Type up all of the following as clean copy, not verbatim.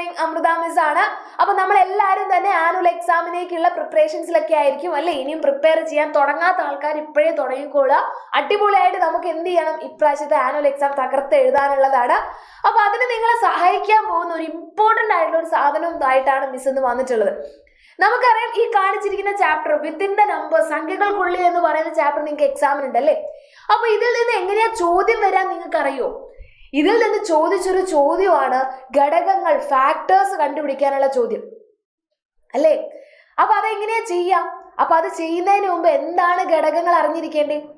Engineering Amrita miss ആണ്. അപ്പൊ നമ്മൾ എല്ലാവരും തന്നെ ആനുവൽ എക്സാമിനേക്കുള്ള പ്രിപ്പറേഷൻസിലൊക്കെ ആയിരിക്കും അല്ലെ. ഇനിയും പ്രിപ്പയർ ചെയ്യാൻ തുടങ്ങാത്ത ആൾക്കാർ ഇപ്പോഴേ തുടങ്ങിക്കോളുക. അടിപൊളിയായിട്ട് നമുക്ക് എന്ത് ചെയ്യണം, ഇപ്രാവശ്യത്തെ ആനുവൽ എക്സാം തകർത്ത് എഴുതാനുള്ളതാണ്. അപ്പൊ അതിന് നിങ്ങളെ സഹായിക്കാൻ പോകുന്ന ഒരു ഇമ്പോർട്ടന്റ് ആയിട്ടുള്ള ഒരു സാധനമായിട്ടാണ് മിസ് ഇന്ന് വന്നിട്ടുള്ളത്. നമുക്കറിയാം ഈ കാണിച്ചിരിക്കുന്ന ചാപ്റ്റർ വിത്തിൻ ദ നമ്പർ, സംഖ്യകൾക്കുള്ളിൽ എന്ന് പറയുന്ന ചാപ്റ്റർ നിങ്ങൾക്ക് എക്സാമിനുണ്ട് അല്ലേ. അപ്പൊ ഇതിൽ നിന്ന് എങ്ങനെയാ ചോദ്യം വരാൻ നിങ്ങൾക്ക് അറിയോ? ഇതിൽ നിന്ന് ചോദിച്ചൊരു ചോദ്യമാണ് ഘടകങ്ങൾ, ഫാക്ടേഴ്സ് കണ്ടുപിടിക്കാനുള്ള ചോദ്യം അല്ലേ. അപ്പൊ അതെങ്ങനെയാ ചെയ്യാം? അപ്പൊ അത് ചെയ്യുന്നതിന് മുമ്പ് എന്താണ് ഘടകങ്ങൾ അറിഞ്ഞിരിക്കേണ്ടത്?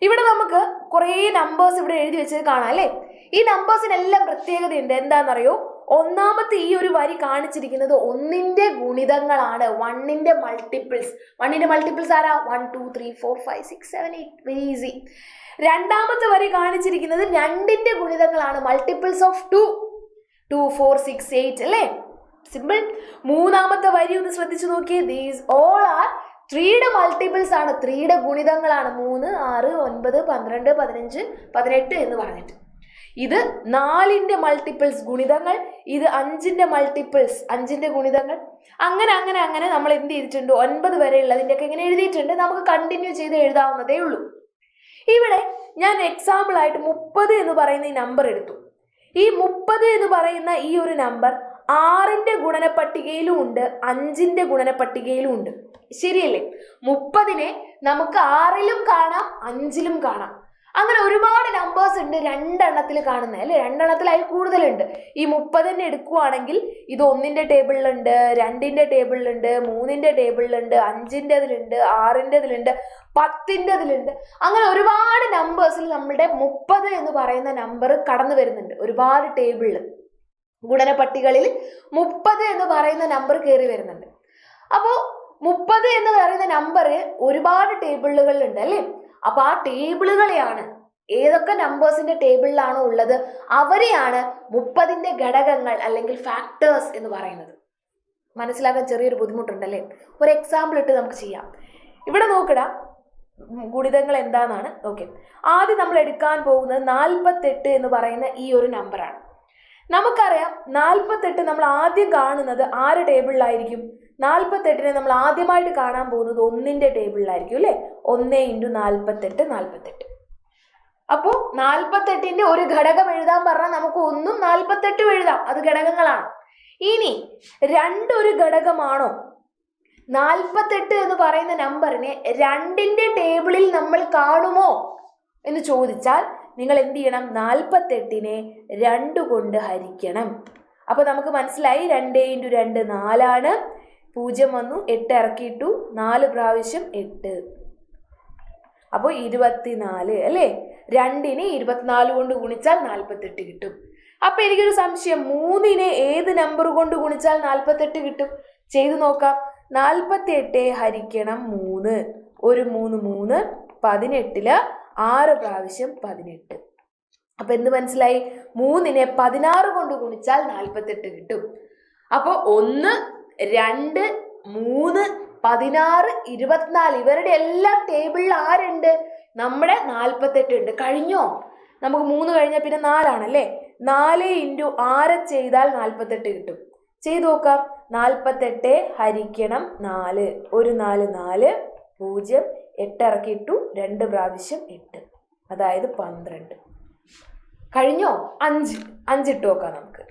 ഇവിടെ നമുക്ക് കുറേ നമ്പേഴ്സ് ഇവിടെ എഴുതി വെച്ചത് കാണാം അല്ലേ. ഈ നമ്പേഴ്സിനെല്ലാം പ്രത്യേകതയുണ്ട്. എന്താണെന്നറിയോ? ഒന്നാമത്തെ ഈ ഒരു വരി കാണിച്ചിരിക്കുന്നത് ഒന്നിന്റെ ഗുണിതങ്ങളാണ്, വണ്ണിന്റെ മൾട്ടിപ്പിൾസ്. വണ്ണിന്റെ മൾട്ടിപ്പിൾസ് ആരാ? 1 2 3 4 5 6 7 8. Very easy. രണ്ടാമത്തെ വരി കാണിച്ചിരിക്കുന്നത് രണ്ടിന്റെ ഗുണിതങ്ങളാണ്, മൾട്ടിപ്പിൾസ് ഓഫ് 2 2 4 6 8 അല്ലേ. സിമ്പിൾ. മൂന്നാമത്തെ വരി ഒന്ന് ശ്രദ്ധിച്ചു നോക്കിയേ. ദീസ് ഓൾ ആർ 3യുടെ മൾട്ടിപ്പിൾസ് ആണ്, 3യുടെ ഗുണിതങ്ങളാണ്. 3 6 9 12 15 18 എന്ന് പറഞ്ഞിട്ട്. ഇത് 4ന്റെ മൾട്ടിപ്പിൾസ് ഗുണിതങ്ങൾ, ഇത് 5ന്റെ മൾട്ടിപ്പിൾസ് 5ന്റെ ഗുണിതങ്ങൾ. അങ്ങനെ അങ്ങനെ അങ്ങനെ നമ്മൾ എന്ത് ചെയ്തിട്ടുണ്ട്? 9 വരെ ഉള്ളതിൻ്റെ ഒക്കെ ഇങ്ങനെ എഴുതിയിട്ടുണ്ട്. നമുക്ക് കണ്ടിന്യൂ ചെയ്ത് എഴുതാവുന്നതേ ഉള്ളൂ. ഇവിടെ ഞാൻ എക്സാമ്പിൾ ആയിട്ട് 30 എന്ന് പറയുന്ന ഈ നമ്പർ എടുത്തു. ഈ 30 എന്ന് പറയുന്ന ഈ ഒരു നമ്പർ 6ന്റെ ഗുണനപ്പട്ടികയിലും ഉണ്ട്, 5ന്റെ ഗുണനപ്പട്ടികയിലും ഉണ്ട്. ശരിയല്ലേ? 30നെ നമുക്ക് 6ലും കാണാം, 5ലും കാണാം. അങ്ങനെ ഒരുപാട് നമ്പേഴ്സ് ഉണ്ട് രണ്ടെണ്ണത്തിൽ കാണുന്നത് അല്ലെ. രണ്ടെണ്ണത്തിലായി കൂടുതലുണ്ട്. ഈ 30 എടുക്കുവാണെങ്കിൽ ഇത് 1ന്റെ ടേബിളിലുണ്ട്, 2ന്റെ ടേബിളിലുണ്ട്, 3ന്റെ ടേബിളിലുണ്ട്, 5ൻ്റെതിലുണ്ട്, 6ൻ്റെതിലുണ്ട്, 10ൻ്റെതിലുണ്ട്. അങ്ങനെ ഒരുപാട് നമ്പേഴ്സിൽ നമ്മുടെ 30 എന്ന് പറയുന്ന നമ്പർ കടന്നു വരുന്നുണ്ട്. ഒരുപാട് ടേബിളിൽ ഗുണന പട്ടികളിൽ 30 എന്ന് പറയുന്ന നമ്പർ കയറി വരുന്നുണ്ട്. അപ്പോൾ 30 എന്ന് പറയുന്ന നമ്പർ ഒരുപാട് ടേബിളുകളിലുണ്ട് അല്ലേ. അപ്പൊ ആ ടേബിളുകളെയാണ്, ഏതൊക്കെ നമ്പേഴ്സിന്റെ ടേബിളിലാണോ ഉള്ളത് അവരെയാണ് 30ന്റെ ഘടകങ്ങൾ അല്ലെങ്കിൽ ഫാക്ടേഴ്സ് എന്ന് പറയുന്നത്. മനസ്സിലാക്കാൻ ചെറിയൊരു ബുദ്ധിമുട്ടുണ്ടല്ലേ. ഒരു എക്സാമ്പിൾ ഇട്ട് നമുക്ക് ചെയ്യാം. ഇവിടെ നോക്കടാ ഗുണിതങ്ങൾ എന്താണെന്നാണ്. ഓക്കെ, ആദ്യം നമ്മൾ എടുക്കാൻ പോകുന്നത് 48 എന്ന് പറയുന്ന ഈ ഒരു നമ്പറാണ്. നമുക്കറിയാം 48 നമ്മൾ ആദ്യം കാണുന്നത് ആര് ടേബിളിലായിരിക്കും? 48നെ നമ്മൾ ആദ്യമായിട്ട് കാണാൻ പോകുന്നത് 1ന്റെ ടേബിളിലായിരിക്കും അല്ലേ. 1 × 48 48. അപ്പോൾ 48ന്റെ ഒരു ഘടകം എഴുതാൻ പറഞ്ഞാൽ നമുക്ക് 1ഉം 48ഉം എഴുതാം, അത് ഘടകങ്ങളാണ്. ഇനി രണ്ടൊരു ഘടകമാണോ? 48 എന്ന് പറയുന്ന നമ്പറിനെ 2ന്റെ ടേബിളിൽ നമ്മൾ കാണുമോ എന്ന് ചോദിച്ചാൽ നിങ്ങൾ എന്ത് ചെയ്യണം? 48നെ 2 കൊണ്ട് ഹരിക്കണം. അപ്പൊ നമുക്ക് മനസ്സിലായി 2 × 2 4 ആണ്. 0 വന്നു, 8 ഇറക്കിയിട്ടു, 4 പ്രാവശ്യം 8, അപ്പോൾ 24 അല്ലേ. 2നെ 24 കൊണ്ട് ഗുണിച്ചാൽ 48 കിട്ടും. അപ്പൊ എനിക്കൊരു സംശയം, 3നെ ഏത് നമ്പർ കൊണ്ട് ഗുണിച്ചാൽ 48 കിട്ടും? ചെയ്തു നോക്കാം. 48 ഹരിക്കണം 3, ഒരു 3 3, 18 6 പ്രാവശ്യം 18. അപ്പൊ എന്ത് മനസ്സിലായി? 3നെ 16 കൊണ്ട് ഗുണിച്ചാൽ 48 കിട്ടും. അപ്പൊ 1 2 3 16 24 ഇവരുടെ എല്ലാം ടേബിളിൽ ആരുണ്ട്? നമ്മുടെ 48 ഉണ്ട്. കഴിഞ്ഞോ? നമുക്ക് 3 കഴിഞ്ഞാൽ പിന്നെ 4 ആണല്ലേ. 4 × 6 ചെയ്താൽ 48 കിട്ടും. ചെയ്തു നോക്കാം. 48 ഹരിക്കണം 4, ഒരു 4 4, 0 8 ഇറക്കിയിട്ടു, 2 പ്രാവശ്യം 8, അതായത് 12. കഴിഞ്ഞോ? 5 ഇട്ട് നോക്കാം നമുക്ക്.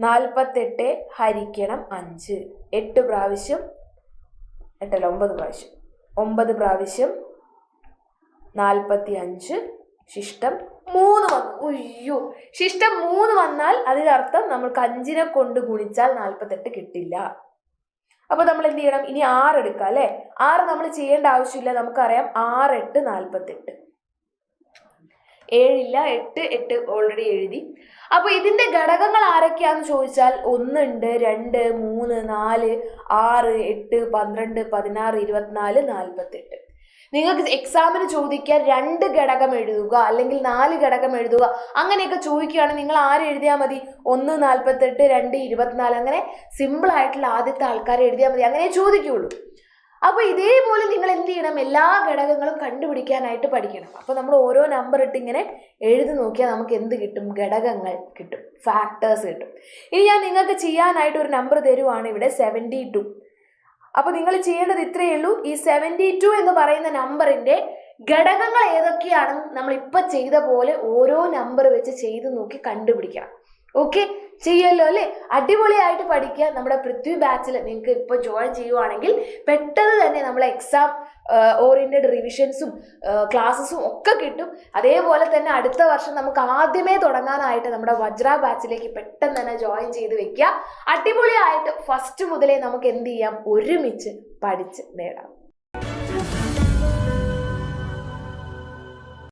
48 ഹരിക്കണം 5, 8 പ്രാവശ്യം 8 അല്ല 9 പ്രാവശ്യം, 9 പ്രാവശ്യം 45, ശിഷ്ടം 3 വന്നു. ഉയ്യോ, ശിഷ്ടം 3 വന്നാൽ അതിനർത്ഥം നമ്മൾക്ക് 5നെ കൊണ്ട് ഗുണിച്ചാൽ 48 കിട്ടില്ല. അപ്പൊ നമ്മൾ എന്ത് ചെയ്യണം? ഇനി 6 എടുക്കാം അല്ലെ. 6 നമ്മൾ ചെയ്യേണ്ട ആവശ്യമില്ല, നമുക്കറിയാം 6 8 48. 7 ഇല്ല, 8 ഓൾറെഡി എഴുതി. അപ്പൊ ഇതിന്റെ ഘടകങ്ങൾ ആരൊക്കെയാന്ന് ചോദിച്ചാൽ 1 ഉണ്ട്, 2 3 4 6 8 12 16 24 48. നിങ്ങൾക്ക് എക്സാമിന് ചോദിക്കാൻ 2 ഘടകം എഴുതുക അല്ലെങ്കിൽ 4 ഘടകം എഴുതുക അങ്ങനെയൊക്കെ ചോദിക്കുകയാണെങ്കിൽ നിങ്ങൾ ആര് എഴുതിയാൽ മതി? 1 48 2 24, അങ്ങനെ സിമ്പിൾ ആയിട്ടുള്ള ആദ്യത്തെ ആൾക്കാരെ എഴുതിയാൽ മതി. അങ്ങനെ ചോദിക്കുള്ളൂ. അപ്പോൾ ഇതേപോലെ നിങ്ങൾ എന്ത് ചെയ്യണം, എല്ലാ ഘടകങ്ങളും കണ്ടുപിടിക്കാനായിട്ട് പഠിക്കണം. അപ്പോൾ നമ്മൾ ഓരോ നമ്പർ ഇട്ട് ഇങ്ങനെ എഴുതി നോക്കിയാൽ നമുക്ക് എന്ത് കിട്ടും, ഘടകങ്ങൾ കിട്ടും, ഫാക്ടേഴ്സ് കിട്ടും. ഇനി ഞാൻ നിങ്ങൾക്ക് ചെയ്യാനായിട്ട് ഒരു നമ്പർ തരുവാണ് ഇവിടെ 72. അപ്പോൾ നിങ്ങൾ ചെയ്യേണ്ടത് ഇത്രയേ ഉള്ളൂ, ഈ 72 എന്ന് പറയുന്ന നമ്പറിന്റെ ഘടകങ്ങൾ ഏതൊക്കെയാണെന്ന് നമ്മൾ ഇപ്പം ചെയ്ത പോലെ ഓരോ നമ്പർ വെച്ച് ചെയ്ത് നോക്കി കണ്ടുപിടിക്കണം. ഓക്കെ, ചെയ്യുമല്ലോ അല്ലേ? അടിപൊളിയായിട്ട് പഠിക്കുക. നമ്മുടെ പൃഥ്വി ബാച്ചിൽ നിങ്ങൾക്ക് ഇപ്പോൾ ജോയിൻ ചെയ്യുവാണെങ്കിൽ പെട്ടെന്ന് തന്നെ നമ്മളെ എക്സാം ഓറിയന്റഡ് റിവിഷൻസും ക്ലാസ്സസും ഒക്കെ കിട്ടും. അതേപോലെ തന്നെ അടുത്ത വർഷം നമുക്ക് ആദ്യമേ തുടങ്ങാനായിട്ട് നമ്മുടെ വജ്ര ബാച്ചിലേക്ക് പെട്ടെന്ന് തന്നെ ജോയിൻ ചെയ്ത് വെക്കുക. അടിപൊളിയായിട്ട് ഫസ്റ്റ് മുതലേ നമുക്ക് എന്ത് ചെയ്യാം, ഒരുമിച്ച് പഠിച്ച് നേടാം.